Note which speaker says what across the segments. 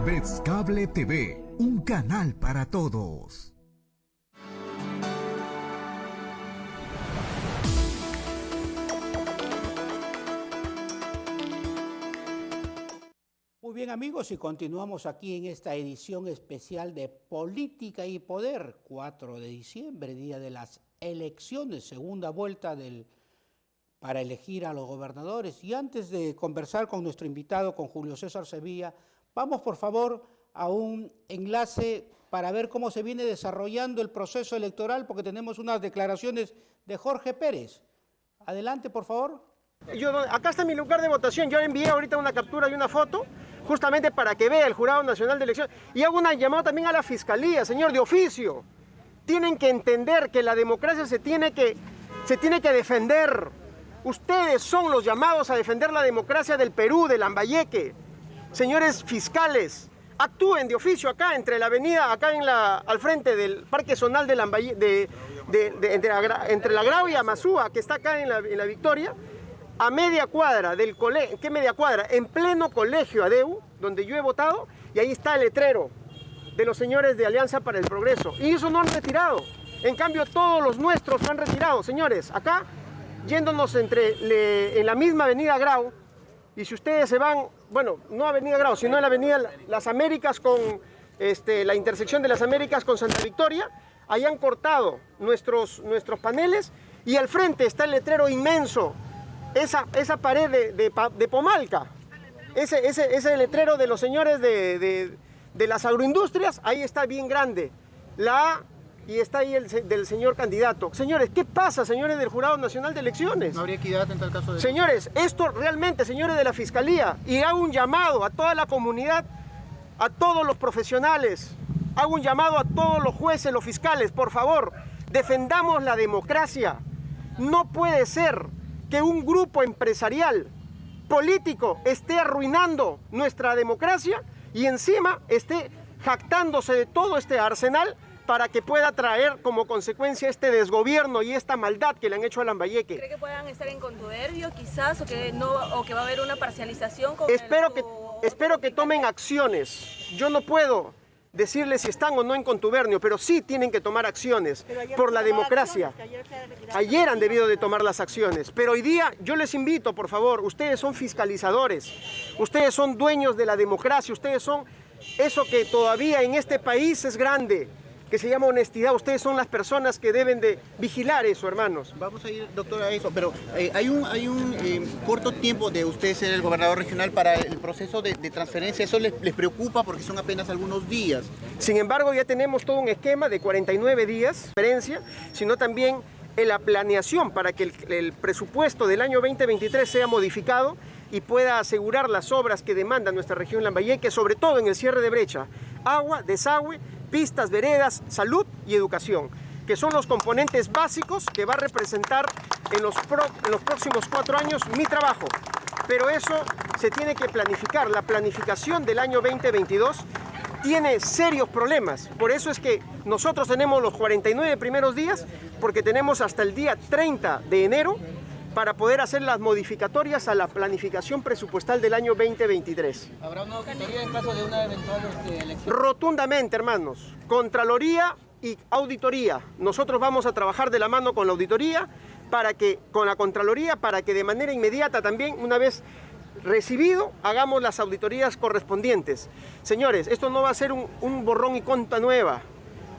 Speaker 1: Vez Cable TV, un canal para todos.
Speaker 2: Muy bien amigos, y continuamos aquí en esta edición especial de Política y Poder, 4 de diciembre, día de las elecciones, segunda vuelta para elegir a los gobernadores. Y antes de conversar con nuestro invitado, con Julio César Sevilla, vamos por favor a un enlace para ver cómo se viene desarrollando el proceso electoral, porque tenemos unas declaraciones de Jorge Pérez. Adelante, por favor.
Speaker 3: Acá está mi lugar de votación. Yo le envié ahorita una captura y una foto, justamente para que vea el Jurado Nacional de Elecciones. Y hago una llamada también a la Fiscalía, señor, de oficio. Tienen que entender que la democracia se tiene que defender. Ustedes son los llamados a defender la democracia del Perú, del Lambayeque. Señores fiscales, actúen de oficio acá, entre la avenida, acá al frente del Parque Zonal de Lambayeque, entre la Grau y Amazúa, que está acá en la Victoria, a media cuadra del colegio. ¿Qué media cuadra? En pleno colegio ADEU, donde yo he votado, y ahí está el letrero de los señores de Alianza para el Progreso. Y eso no han retirado. En cambio, todos los nuestros han retirado. Señores, acá, yéndonos en la misma avenida Grau, y si ustedes se van, bueno, no avenida Grau, sino en la avenida Las Américas con la intersección de Las Américas con Santa Victoria, ahí han cortado nuestros paneles, y al frente está el letrero inmenso, esa pared de Pomalca, ese letrero de los señores de las agroindustrias, ahí está bien grande, la A, y está ahí del señor candidato. Señores, ¿qué pasa, señores del Jurado Nacional de Elecciones?
Speaker 4: ¿No habría equidad en tal caso de...?
Speaker 3: Señores, esto realmente, señores de la Fiscalía, y hago un llamado a toda la comunidad, a todos los profesionales, hago un llamado a todos los jueces, los fiscales, por favor, defendamos la democracia. No puede ser que un grupo empresarial, político, esté arruinando nuestra democracia y encima esté jactándose de todo este arsenal para que pueda traer como consecuencia este desgobierno y esta maldad que le han hecho a Lambayeque.
Speaker 5: ¿Cree que puedan estar en contubernio quizás o que va a haber una parcialización?
Speaker 3: Espero que tomen acciones. Yo no puedo decirles si están o no en contubernio, pero sí tienen que tomar acciones por la democracia. Ayer han debido de tomar las acciones, pero hoy día yo les invito, por favor, ustedes son fiscalizadores, ustedes son dueños de la democracia, ustedes son eso que todavía en este país es grande, que se llama honestidad. Ustedes son las personas que deben de vigilar eso, hermanos.
Speaker 4: Vamos a ir, doctor, a eso, pero hay un corto tiempo de usted ser el gobernador regional para el proceso de transferencia. ¿Eso les preocupa porque son apenas algunos días?
Speaker 3: Sin embargo, ya tenemos todo un esquema de 49 días de transferencia, sino también en la planeación para que el presupuesto del año 2023 sea modificado y pueda asegurar las obras que demanda nuestra región Lambayeque, sobre todo en el cierre de brecha, agua, desagüe, pistas, veredas, salud y educación, que son los componentes básicos que va a representar en los próximos 4 años mi trabajo. Pero eso se tiene que planificar. La planificación del año 2022 tiene serios problemas. Por eso es que nosotros tenemos los 49 primeros días, porque tenemos hasta el día 30 de enero para poder hacer las modificatorias a la planificación presupuestal del año 2023.
Speaker 4: ¿Habrá una auditoría en caso de una eventual elección?
Speaker 3: Rotundamente, hermanos. Contraloría y auditoría. Nosotros vamos a trabajar de la mano con la auditoría, con la Contraloría, para que de manera inmediata también, una vez recibido, hagamos las auditorías correspondientes. Señores, esto no va a ser un borrón y cuenta nueva.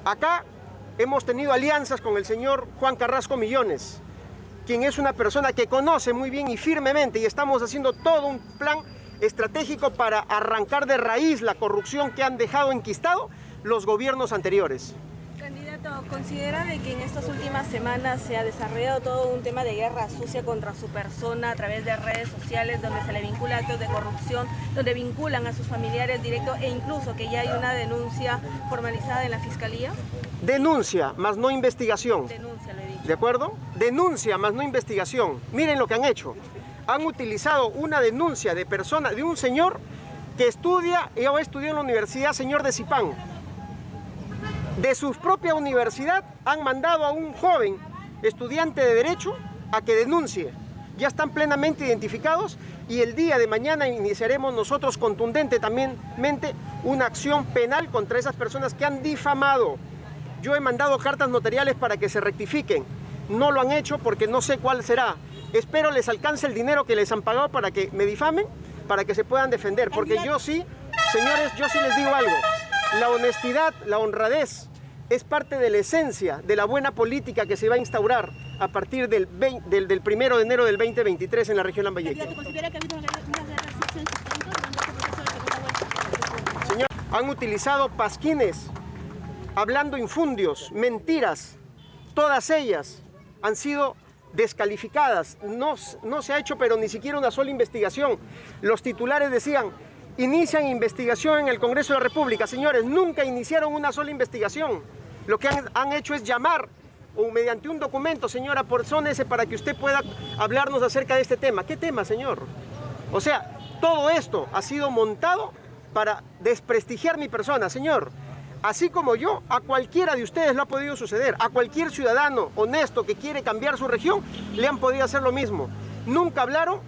Speaker 3: Acá hemos tenido alianzas con el señor Juan Carrasco Millones, quien es una persona que conoce muy bien y firmemente, y estamos haciendo todo un plan estratégico para arrancar de raíz la corrupción que han dejado enquistado los gobiernos anteriores.
Speaker 5: Candidato, ¿considera de que en estas últimas semanas se ha desarrollado todo un tema de guerra sucia contra su persona a través de redes sociales, donde se le vincula actos de corrupción, donde vinculan a sus familiares directos e incluso que ya hay una denuncia formalizada en la Fiscalía? Denuncia,
Speaker 3: más no investigación.
Speaker 5: Denuncia, le he dicho.
Speaker 3: ¿De acuerdo? Denuncia, más no investigación. Miren lo que han hecho. Han utilizado una denuncia de persona, de un señor que estudió en la universidad, señor de Zipán. De su propia universidad han mandado a un joven estudiante de Derecho a que denuncie. ya están plenamente identificados y el día de mañana iniciaremos nosotros contundentemente una acción penal contra esas personas que han difamado. Yo he mandado cartas notariales para que se rectifiquen. No lo han hecho porque no sé cuál será. Espero les alcance el dinero que les han pagado para que me difamen, para que se puedan defender. Porque yo sí, señores, yo sí les digo algo. La honestidad, la honradez es parte de la esencia de la buena política que se va a instaurar a partir del 1 de enero del 2023 en la región Lambayeque.
Speaker 6: ¿Considera que ha habido una guerra sucia en sus campos durante este proceso de segunda vuelta?
Speaker 3: Señor, han utilizado pasquines, hablando infundios, mentiras. Todas ellas han sido descalificadas. No se ha hecho pero ni siquiera una sola investigación. Los titulares decían: inician investigación en el Congreso de la República. Señores, nunca iniciaron una sola investigación. Lo que han hecho es llamar o mediante un documento, señora, persónese para que usted pueda hablarnos acerca de este tema. ¿Qué tema, señor? O sea, todo esto ha sido montado para desprestigiar mi persona, señor. Así como yo, a cualquiera de ustedes le ha podido suceder. A cualquier ciudadano honesto que quiere cambiar su región, le han podido hacer lo mismo. Nunca hablaron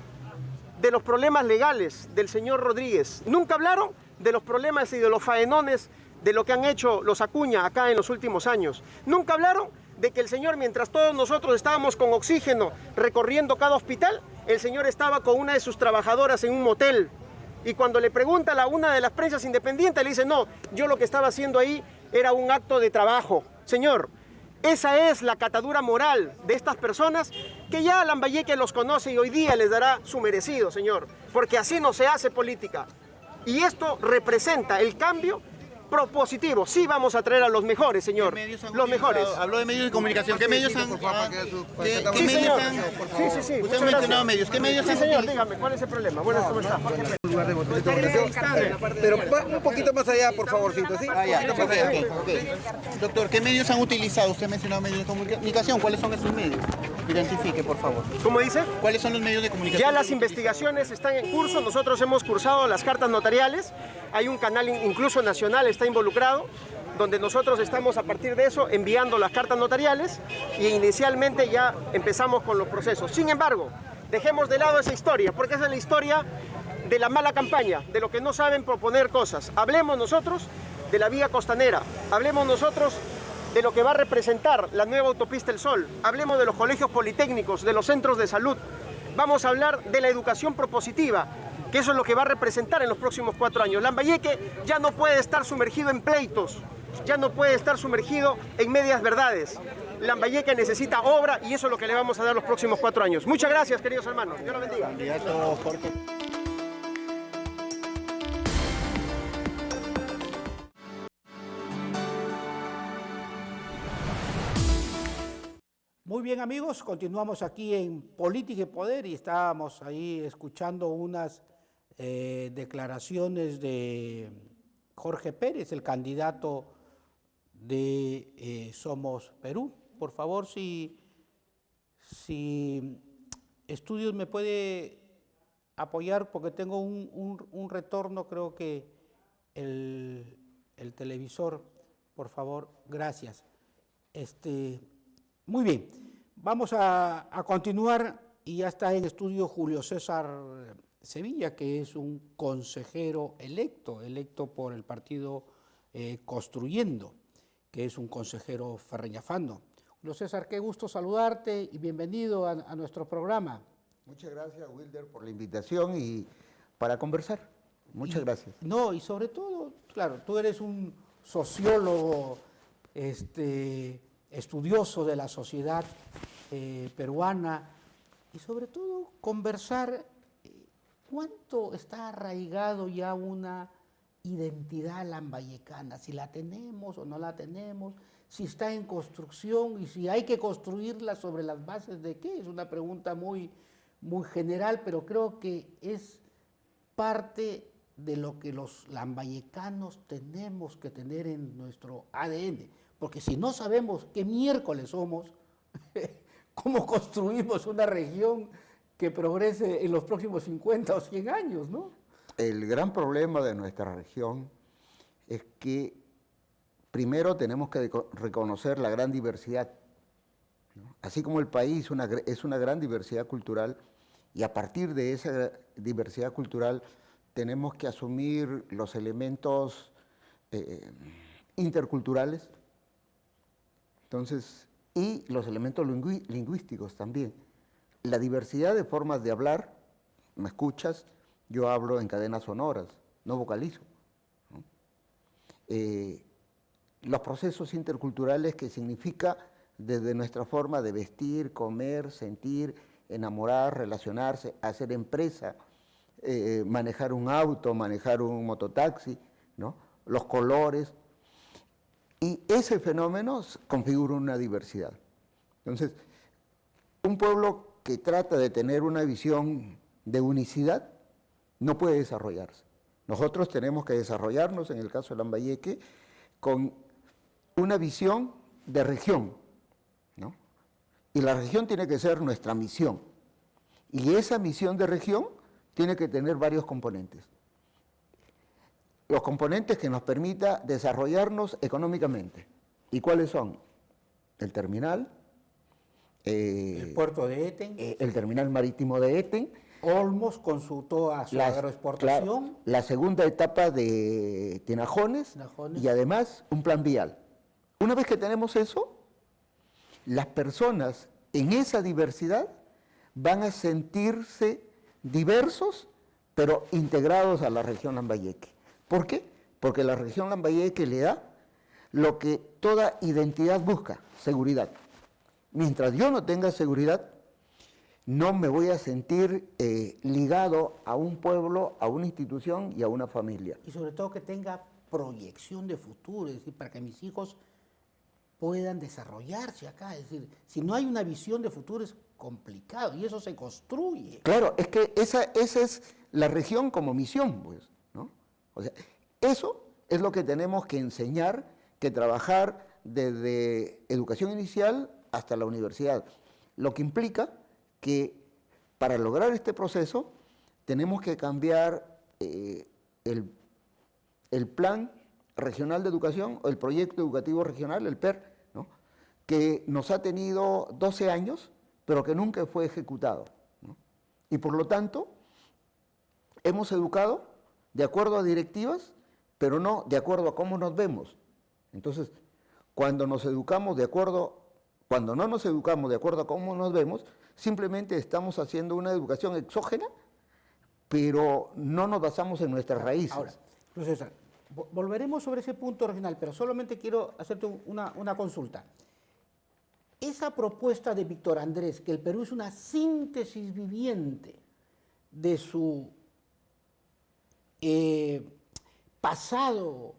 Speaker 3: de los problemas legales del señor Rodríguez. Nunca hablaron de los problemas y de los faenones de lo que han hecho los Acuña acá en los últimos años. Nunca hablaron de que el señor, mientras todos nosotros estábamos con oxígeno recorriendo cada hospital, el señor estaba con una de sus trabajadoras en un motel. Y cuando le pregunta a una de las prensas independientes, le dice: no, yo lo que estaba haciendo ahí era un acto de trabajo. Señor, esa es la catadura moral de estas personas que ya Lambayeque los conoce y hoy día les dará su merecido, señor. Porque así no se hace política. Y esto representa el cambio propositivo. Sí vamos a traer a los mejores, señor. Los mejores.
Speaker 4: Habló de medios de comunicación. ¿Qué medios han...?
Speaker 3: Sí, señor. Sí.
Speaker 4: Usted ha mencionado medios. ¿Qué medios han...?
Speaker 3: Sí, señor, dígame, ¿cuál es el problema? Bueno, ¿cómo está?
Speaker 7: Lugar de votación. Pero un poquito más allá, por favorcito, ¿sí?
Speaker 4: Ok. Doctor, ¿qué medios han utilizado? Usted ha mencionado medios de comunicación. ¿Cuáles son estos medios? Identifique, por favor.
Speaker 3: ¿Cómo dice?
Speaker 4: ¿Cuáles son los medios de comunicación?
Speaker 3: Ya las investigaciones están en curso. Nosotros hemos cursado las cartas notariales. Hay un canal incluso nacional, está involucrado, donde nosotros estamos a partir de eso enviando las cartas notariales y inicialmente ya empezamos con los procesos. Sin embargo, dejemos de lado esa historia, porque esa es la historia de la mala campaña, de lo que no saben proponer cosas. Hablemos nosotros de la vía costanera, hablemos nosotros de lo que va a representar la nueva autopista El Sol, hablemos de los colegios politécnicos, de los centros de salud, vamos a hablar de la educación propositiva, que eso es lo que va a representar en los próximos 4 años. Lambayeque ya no puede estar sumergido en pleitos, ya no puede estar sumergido en medias verdades. Lambayeque necesita obra y eso es lo que le vamos a dar los próximos 4 años. Muchas gracias, queridos hermanos. Dios los bendiga.
Speaker 4: Candidato Jorge.
Speaker 2: Muy bien, amigos, continuamos aquí en Política y Poder y estábamos ahí escuchando unas declaraciones de Jorge Pérez, el candidato de Somos Perú. Por favor, si Estudios me puede apoyar porque tengo un retorno, creo que el televisor, por favor, gracias. Muy bien, vamos a continuar y ya está en estudio Julio César Sevilla, que es un consejero electo por el partido Construyendo, que es un consejero ferreñafando. Julio César, qué gusto saludarte y bienvenido a nuestro programa.
Speaker 7: Muchas gracias, Wilder, por la invitación y para conversar. Muchas gracias.
Speaker 2: No, y sobre todo, claro, tú eres un sociólogo, estudioso de la sociedad peruana y sobre todo conversar cuánto está arraigado ya una identidad lambayecana, si la tenemos o no la tenemos, si está en construcción y si hay que construirla sobre las bases de qué. Es una pregunta muy general, pero creo que es parte de lo que los lambayecanos tenemos que tener en nuestro ADN. Porque si no sabemos qué miércoles somos, ¿cómo construimos una región que progrese en los próximos 50 o 100 años, no?
Speaker 7: El gran problema de nuestra región es que primero tenemos que reconocer la gran diversidad, ¿no? Así como el país es una gran diversidad cultural, y a partir de esa diversidad cultural tenemos que asumir los elementos interculturales, entonces, y los elementos lingüísticos también. La diversidad de formas de hablar, ¿me escuchas? Yo hablo en cadenas sonoras, no vocalizo, ¿no? Los procesos interculturales que significa desde nuestra forma de vestir, comer, sentir, enamorar, relacionarse, hacer empresa, manejar un auto, manejar un mototaxi, ¿no? Los colores, y ese fenómeno configura una diversidad. Entonces, un pueblo que trata de tener una visión de unicidad no puede desarrollarse. Nosotros tenemos que desarrollarnos, en el caso de Lambayeque, con una visión de región, ¿no? Y la región tiene que ser nuestra misión. Y esa misión de región tiene que tener varios componentes. Los componentes que nos permita desarrollarnos económicamente. ¿Y cuáles son? El terminal,
Speaker 2: El puerto de Eten,
Speaker 7: el terminal marítimo de Eten,
Speaker 2: Olmos con toda su agroexportación.
Speaker 7: claro, la segunda etapa de Tinajones y además un plan vial. Una vez que tenemos eso, las personas en esa diversidad van a sentirse diversos, pero integrados a la región Lambayeque. ¿Por qué? Porque la región Lambayeque le da lo que toda identidad busca, seguridad. Mientras yo no tenga seguridad, no me voy a sentir ligado a un pueblo, a una institución y a una familia.
Speaker 2: Y sobre todo que tenga proyección de futuro, es decir, para que mis hijos puedan desarrollarse acá. Es decir, si no hay una visión de futuro es complicado y eso se construye.
Speaker 7: Claro, es que esa es la región como misión, pues, ¿no? O sea, eso es lo que tenemos que enseñar, que trabajar desde educación inicial hasta la universidad. Lo que implica que para lograr este proceso tenemos que cambiar el plan regional de educación o el proyecto educativo regional, el PER, ¿no? Que nos ha tenido 12 años, pero que nunca fue ejecutado, ¿no? Y por lo tanto, hemos educado de acuerdo a directivas, pero no de acuerdo a cómo nos vemos. Entonces, cuando no nos educamos de acuerdo a cómo nos vemos, simplemente estamos haciendo una educación exógena, pero no nos basamos en nuestras raíces.
Speaker 2: Ahora, profesor, volveremos sobre ese punto regional, pero solamente quiero hacerte una consulta. Esa propuesta de Víctor Andrés, que el Perú es una síntesis viviente de su pasado,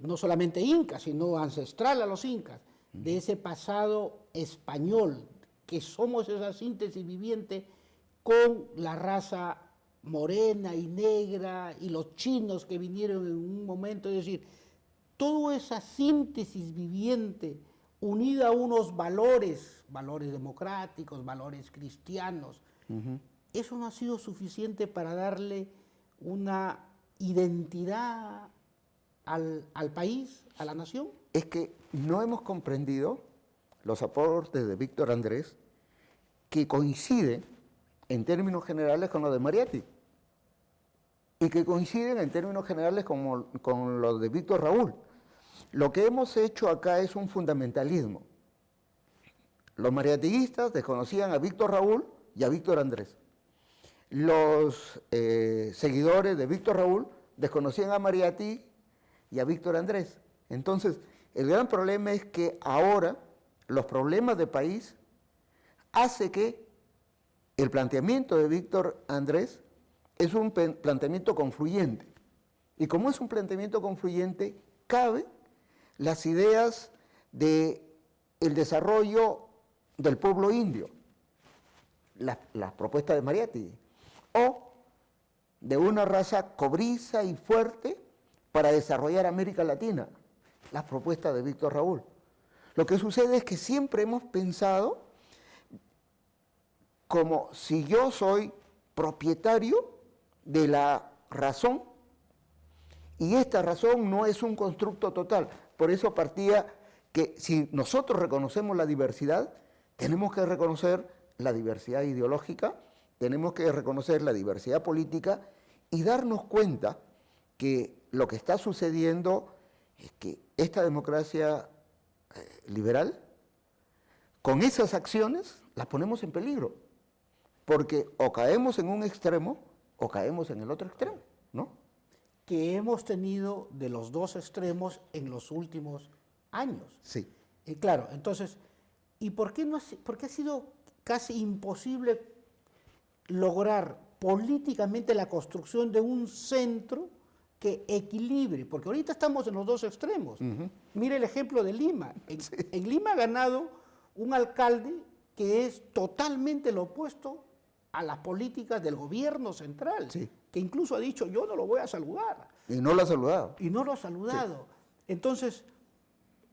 Speaker 2: no solamente inca, sino ancestral a los incas, de ese pasado español, que somos esa síntesis viviente con la raza morena y negra y los chinos que vinieron en un momento, es decir, toda esa síntesis viviente unida a unos valores democráticos, valores cristianos, eso no ha sido suficiente para darle una identidad al país, a la nación.
Speaker 7: Es que no hemos comprendido los aportes de Víctor Andrés, que coinciden en términos generales con los de Mariátegui y que coinciden en términos generales con los de Víctor Raúl. Lo que hemos hecho acá es un fundamentalismo. Los mariateguistas desconocían a Víctor Raúl y a Víctor Andrés. Los seguidores de Víctor Raúl desconocían a Mariátegui y a Víctor Andrés. Entonces, el gran problema es que ahora los problemas de país hace que el planteamiento de Víctor Andrés es un planteamiento confluyente. Y como es un planteamiento confluyente, cabe las ideas del desarrollo del pueblo indio, las propuestas de Mariátegui, o de una raza cobriza y fuerte para desarrollar América Latina, las propuestas de Víctor Raúl. Lo que sucede es que siempre hemos pensado como si yo soy propietario de la razón y esta razón no es un constructo total. Por eso partía que si nosotros reconocemos la diversidad, tenemos que reconocer la diversidad ideológica tenemos que reconocer la diversidad política y darnos cuenta que lo que está sucediendo es que esta democracia liberal, con esas acciones, las ponemos en peligro. Porque o caemos en un extremo o caemos en el otro extremo, ¿no?
Speaker 2: Que hemos tenido de los dos extremos en los últimos años.
Speaker 7: Sí.
Speaker 2: Y claro, entonces, ¿y por qué ha sido casi imposible lograr políticamente la construcción de un centro que equilibre? Porque ahorita estamos en los dos extremos. Mire el ejemplo de Lima. En Lima ha ganado un alcalde que es totalmente lo opuesto a las políticas del gobierno central,
Speaker 7: Sí.
Speaker 2: que incluso ha dicho, yo no lo voy a saludar.
Speaker 7: Y no lo ha saludado.
Speaker 2: Y no lo ha saludado. Entonces,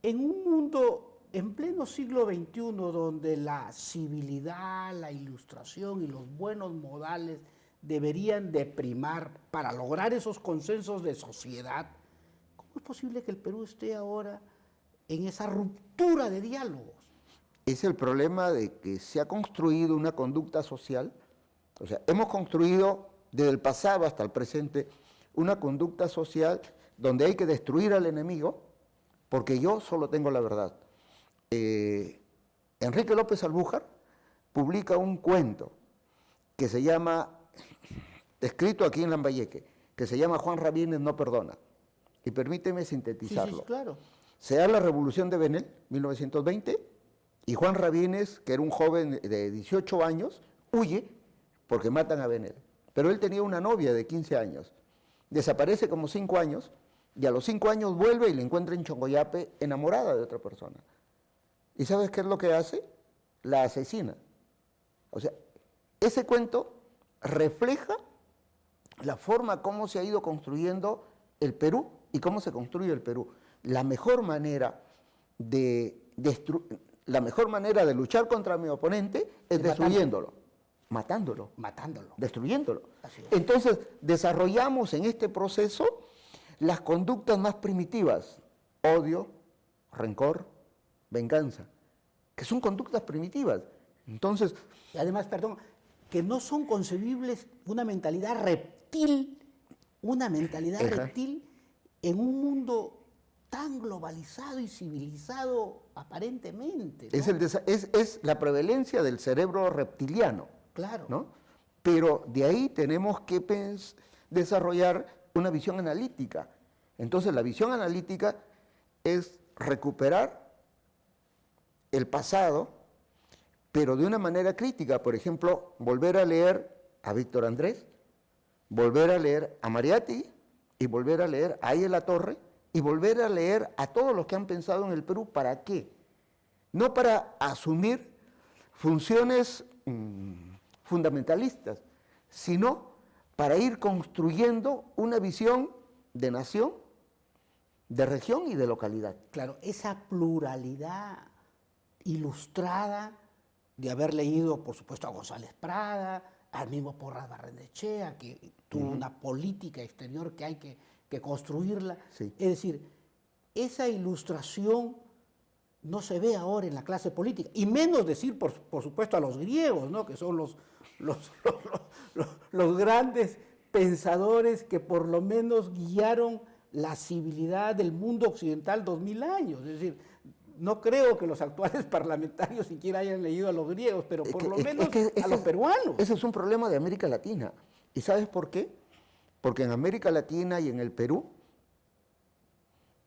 Speaker 2: en un mundo en pleno siglo XXI, donde la civilidad, la ilustración y los buenos modales deberían de primar para lograr esos consensos de sociedad, ¿cómo es posible que el Perú esté ahora en esa ruptura de diálogos?
Speaker 7: Es el problema de que se ha construido una conducta social, o sea, hemos construido desde el pasado hasta el presente una conducta social donde hay que destruir al enemigo porque yo solo tengo la verdad. Enrique López Albújar publica un cuento que se llama, escrito aquí en Lambayeque, que se llama Juan Rabines no perdona. Y permíteme sintetizarlo.
Speaker 2: Sí, claro.
Speaker 7: Se da la Revolución de Benel, 1920, y Juan Rabines, que era un joven de 18 años, huye porque matan a Benel. Pero él tenía una novia de 15 años. Desaparece como 5 años, y a los 5 años vuelve y la encuentra en Chongoyape enamorada de otra persona. ¿Y sabes qué es lo que hace? La asesina. O sea, ese cuento refleja la forma como se ha ido construyendo el Perú y cómo se construye el Perú. La mejor manera de luchar contra mi oponente es destruyéndolo, matándolo, destruyéndolo.
Speaker 2: Así es.
Speaker 7: Entonces, desarrollamos en este proceso las conductas más primitivas: odio, rencor, venganza, que son conductas primitivas. Entonces,
Speaker 2: Y además, perdón, que no son concebibles una mentalidad reptil en un mundo tan globalizado y civilizado aparentemente, ¿no?
Speaker 7: es la prevalencia del cerebro reptiliano,
Speaker 2: Claro.
Speaker 7: ¿no? Pero de ahí tenemos que desarrollar una visión analítica. Entonces, la visión analítica es recuperar el pasado, pero de una manera crítica. Por ejemplo, volver a leer a Víctor Andrés, volver a leer a Mariátegui y volver a leer a Ayala Torre y volver a leer a todos los que han pensado en el Perú. ¿Para qué? No para asumir funciones fundamentalistas, sino para ir construyendo una visión de nación, de región y de localidad.
Speaker 2: Claro, esa pluralidad ilustrada de haber leído, por supuesto, a González Prada, al mismo Porras Barrenechea, que tuvo una política exterior que hay que construirla.
Speaker 7: Sí.
Speaker 2: Es decir, esa ilustración no se ve ahora en la clase política, y menos decir, por supuesto, a los griegos, ¿no? Que son los grandes pensadores que por lo menos guiaron la civilidad del mundo occidental 2000 años. Es decir, no creo que los actuales parlamentarios siquiera hayan leído a los griegos, pero por lo menos a los peruanos.
Speaker 7: Ese es un problema de América Latina. ¿Y sabes por qué? Porque en América Latina y en el Perú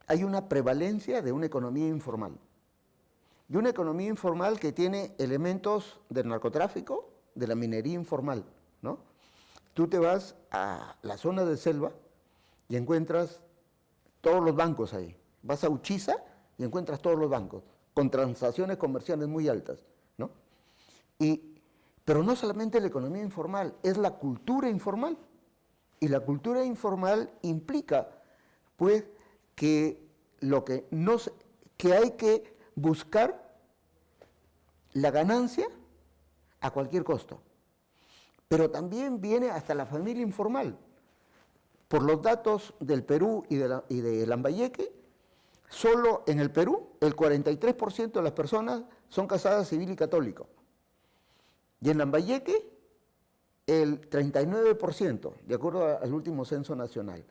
Speaker 7: hay una prevalencia de una economía informal. Y una economía informal que tiene elementos del narcotráfico, de la minería informal, ¿no? Tú te vas a la zona de selva y encuentras todos los bancos ahí. Vas a Uchiza y encuentras todos los bancos, con transacciones comerciales muy altas, ¿no? Pero no solamente la economía informal, es la cultura informal. Y la cultura informal implica, pues, que hay que buscar la ganancia a cualquier costo. Pero también viene hasta la familia informal. Por los datos del Perú y de Lambayeque, solo en el Perú el 43% de las personas son casadas civil y católico. Y en Lambayeque el 39%, de acuerdo al último censo nacional,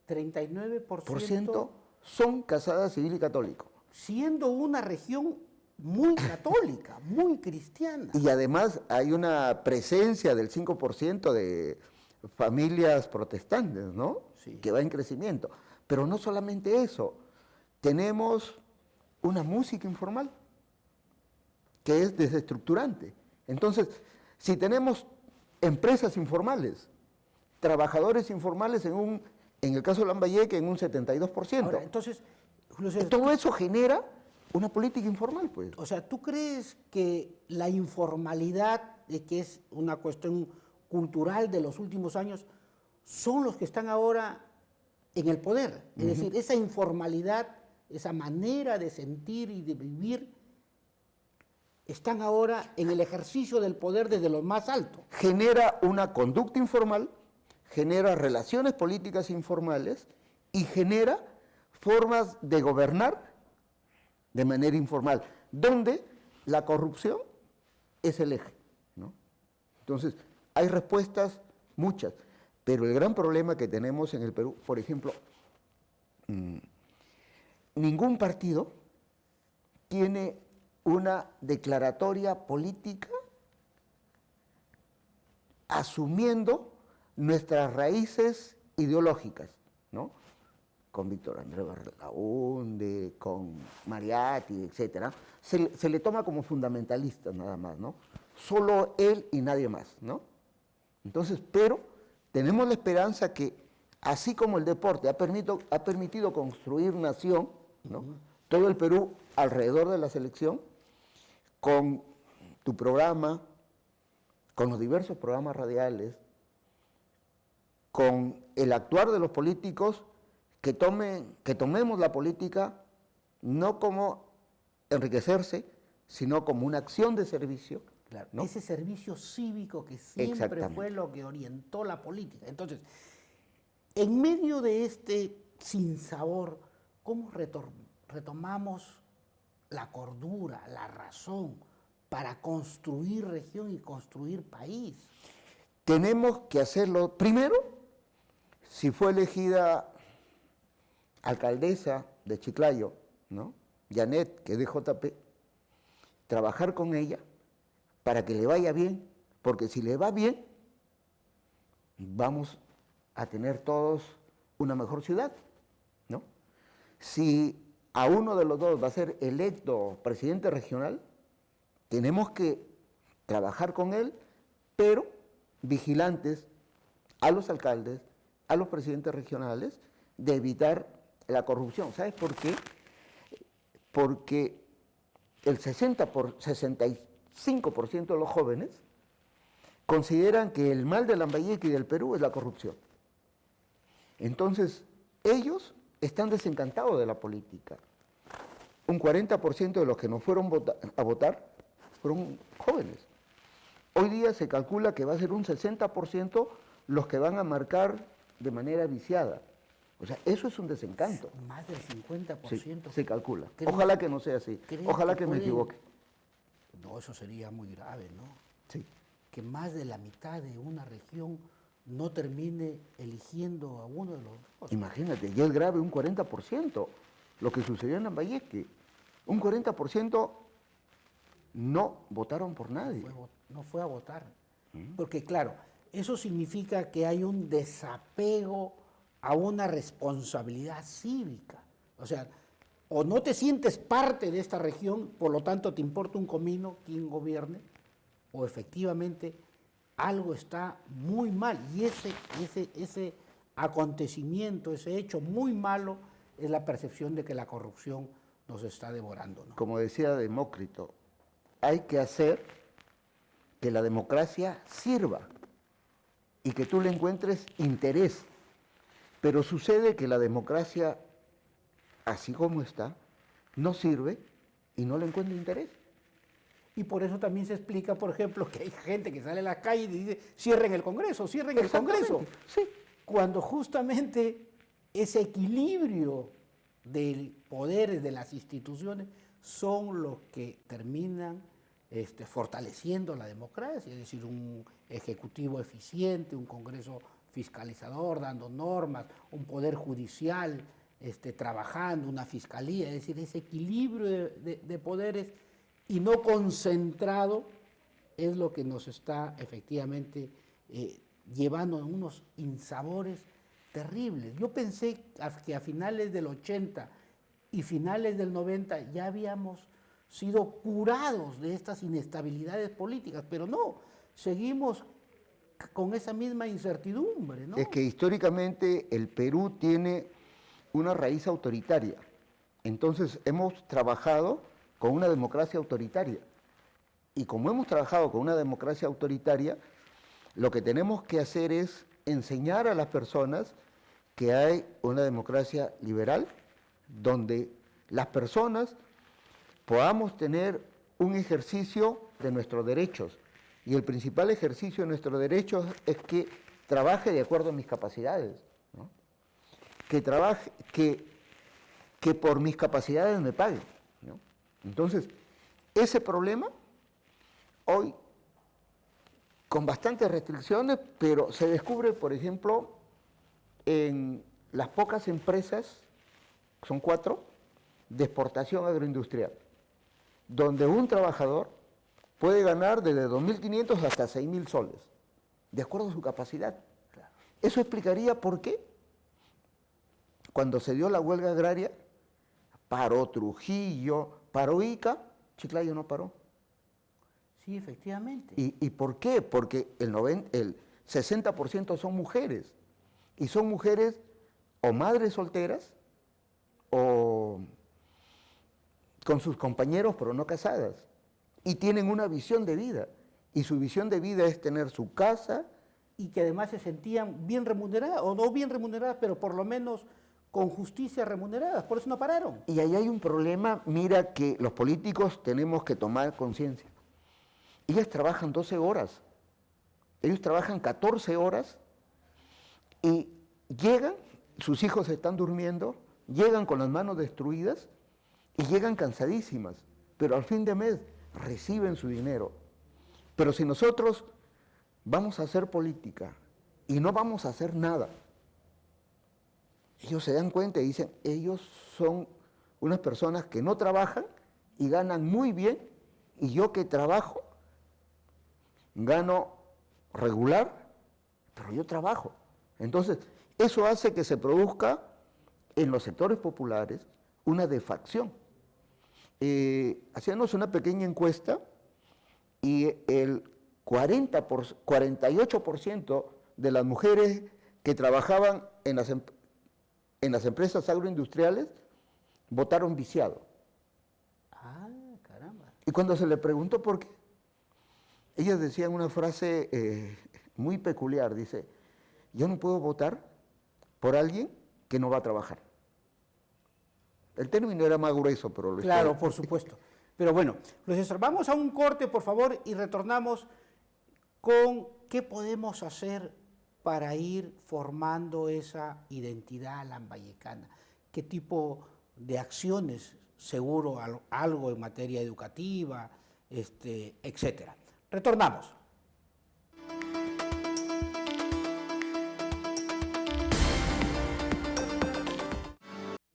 Speaker 2: 39%
Speaker 7: son casadas civil y católico.
Speaker 2: siendo una región muy católica, muy cristiana.
Speaker 7: Y además hay una presencia del 5% de familias protestantes, ¿no?
Speaker 2: Sí.
Speaker 7: Que va en crecimiento. Pero no solamente eso, tenemos una música informal que es desestructurante. Entonces, si tenemos empresas informales, trabajadores informales en el caso de Lambayeque en un 72%.
Speaker 2: Ahora, entonces, Julio César,
Speaker 7: Todo eso genera una política informal, pues.
Speaker 2: o sea, ¿tú crees que la informalidad, que es una cuestión cultural de los últimos años, son los que están ahora en el poder? Es decir, esa informalidad, esa manera de sentir y de vivir, están ahora en el ejercicio del poder desde lo más alto.
Speaker 7: Genera una conducta informal, genera relaciones políticas informales y genera formas de gobernar de manera informal, donde la corrupción es el eje, ¿no? Entonces, hay respuestas muchas, pero el gran problema que tenemos en el Perú, por ejemplo, ningún partido tiene una declaratoria política asumiendo nuestras raíces ideológicas, ¿no? Con Víctor Andrés Barrelaunde, con Mariatti, etcétera, se le toma como fundamentalista nada más, ¿no? Solo él y nadie más, ¿no? Entonces, pero tenemos la esperanza que, así como el deporte ha permitido construir nación, ¿no? Todo el Perú alrededor de la selección, con tu programa, con los diversos programas radiales, con el actuar de los políticos, que tomemos la política no como enriquecerse, sino como una acción de servicio.
Speaker 2: Claro,
Speaker 7: ¿no?
Speaker 2: ese servicio cívico que siempre
Speaker 7: Exactamente.
Speaker 2: fue lo que orientó la política. Entonces, en medio de este sinsabor, ¿cómo retomamos la cordura, la razón para construir región y construir país?
Speaker 7: Tenemos que hacerlo, primero, si fue elegida alcaldesa de Chiclayo, ¿no? Janet, que es de JP, trabajar con ella para que le vaya bien, porque si le va bien, vamos a tener todos una mejor ciudad, ¿no? Si a uno de los dos va a ser electo presidente regional, tenemos que trabajar con él, pero vigilantes a los alcaldes, a los presidentes regionales, de evitar la corrupción. ¿Sabes por qué? Porque el 65% de los jóvenes consideran que el mal de Lambayeque y del Perú es la corrupción. Entonces, ellos están desencantados de la política. Un 40% de los que no fueron a votar fueron jóvenes. Hoy día se calcula que va a ser un 60% los que van a marcar de manera viciada. O sea, eso es un desencanto.
Speaker 2: Más del 50%.
Speaker 7: Sí, se calcula.
Speaker 2: ¿Cree-
Speaker 7: Ojalá que no sea así.
Speaker 2: cree
Speaker 7: Ojalá
Speaker 2: que
Speaker 7: que me
Speaker 2: puede-
Speaker 7: equivoque.
Speaker 2: No, eso sería muy grave, ¿no?
Speaker 7: Sí.
Speaker 2: Que más de la mitad de una región no termine eligiendo a uno de los dos.
Speaker 7: Imagínate, ya es grave un 40%, lo que sucedió en Lambayeque. Un 40% no votaron por nadie.
Speaker 2: No fue a votar. Porque claro, eso significa que hay un desapego a una responsabilidad cívica. O sea, o no te sientes parte de esta región, por lo tanto te importa un comino quién gobierne, o efectivamente algo está muy mal. Y ese acontecimiento, ese hecho muy malo, es la percepción de que la corrupción nos está devorando, ¿no?
Speaker 7: Como decía Demócrito, hay que hacer que la democracia sirva y que tú le encuentres interés. Pero sucede que la democracia, así como está, no sirve y no le encuentra interés.
Speaker 2: Y por eso también se explica, por ejemplo, que hay gente que sale a la calle y dice, cierren el Congreso, cierren el Congreso.
Speaker 7: Sí.
Speaker 2: Cuando justamente ese equilibrio de poderes de las instituciones son los que terminan fortaleciendo la democracia, es decir, un ejecutivo eficiente, un Congreso fiscalizador dando normas, un poder judicial trabajando, una fiscalía, es decir, ese equilibrio de poderes y no concentrado es lo que nos está efectivamente llevando a unos insabores terribles. Yo pensé que a finales del 80 y finales del 90 ya habíamos sido curados de estas inestabilidades políticas, pero no, seguimos con esa misma incertidumbre, ¿no?
Speaker 7: Es que históricamente el Perú tiene una raíz autoritaria. Entonces hemos trabajado con una democracia autoritaria. Y como hemos trabajado con una democracia autoritaria, lo que tenemos que hacer es enseñar a las personas que hay una democracia liberal, donde las personas podamos tener un ejercicio de nuestros derechos. Y el principal ejercicio de nuestros derechos es que trabaje de acuerdo a mis capacidades, ¿no? Que trabaje, que por mis capacidades me paguen, ¿no? Entonces, ese problema, hoy, con bastantes restricciones, pero se descubre, por ejemplo, en las pocas empresas, son 4, de exportación agroindustrial, donde un trabajador puede ganar desde 2.500 hasta 6.000 soles, de acuerdo a su capacidad. Eso explicaría por qué, cuando se dio la huelga agraria, paró Trujillo, paró Ica, Chiclayo no paró.
Speaker 2: Sí, efectivamente.
Speaker 7: ¿Y por qué? Porque el 60% son mujeres, y son mujeres o madres solteras, o con sus compañeros pero no casadas, y tienen una visión de vida, y su visión de vida es tener su casa.
Speaker 2: Y que además se sentían bien remuneradas, o no bien remuneradas, pero por lo menos con justicia remuneradas, por eso no pararon.
Speaker 7: Y ahí hay un problema, mira, que los políticos tenemos que tomar conciencia. Ellas trabajan 12 horas, ellos trabajan 14 horas, y llegan, sus hijos están durmiendo, llegan con las manos destruidas, y llegan cansadísimas, pero al fin de mes reciben su dinero. Pero si nosotros vamos a hacer política y no vamos a hacer nada, ellos se dan cuenta y dicen, ellos son unas personas que no trabajan y ganan muy bien, y yo que trabajo, gano regular, pero yo trabajo. Entonces, eso hace que se produzca en los sectores populares una defacción. Hacíamos una pequeña encuesta y el 48% de las mujeres que trabajaban en las empresas agroindustriales votaron viciado.
Speaker 2: Ah, caramba.
Speaker 7: Y cuando se le preguntó por qué, ellas decían una frase muy peculiar, dice, yo no puedo votar por alguien que no va a trabajar. El término era más grueso, pero lo
Speaker 2: Claro,
Speaker 7: estoy...
Speaker 2: por supuesto. Pero bueno, profesor, vamos a un corte, por favor, y retornamos con qué podemos hacer para ir formando esa identidad lambayecana. ¿Qué tipo de acciones, seguro algo en materia educativa, etcétera? Retornamos.